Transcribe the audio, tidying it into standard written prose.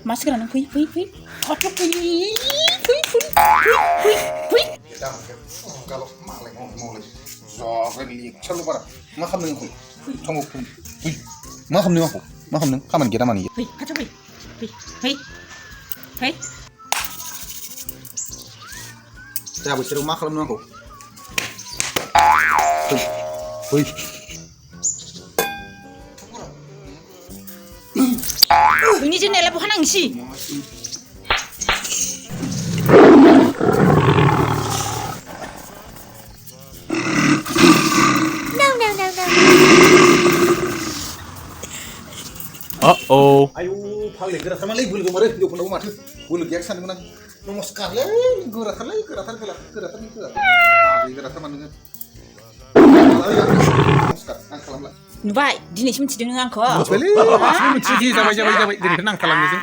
मानसिफोरा नों फै हथ' फै गाल' मालाय मावलाय जाबाय लेक्सारल' बारा मा खालामदों आंखौ थांगौ फै मा खालामदों आंखौ मा खालामदों खामानि गैया दामानि गैया फै खाथियाव फै दा बोसोराव मा खालामदों आंखौ फै नोंनि जोंनायालाय बहा नांसि आयौ फाग्लि गोराथारमालै बोलो गोमारो हिनजावफोरनावबो माथो बोलो गैया सानदोंमोन आं नमस्कारलै गोराथारलै गोराथार मा नोङो नमस्कार आं खालामला नुबाय दिनैसो मिथिदों नों आंखौ मिथिबायलै मिथिबाय जाबाय दिनैनिफ्रायनो आं खालामनोसै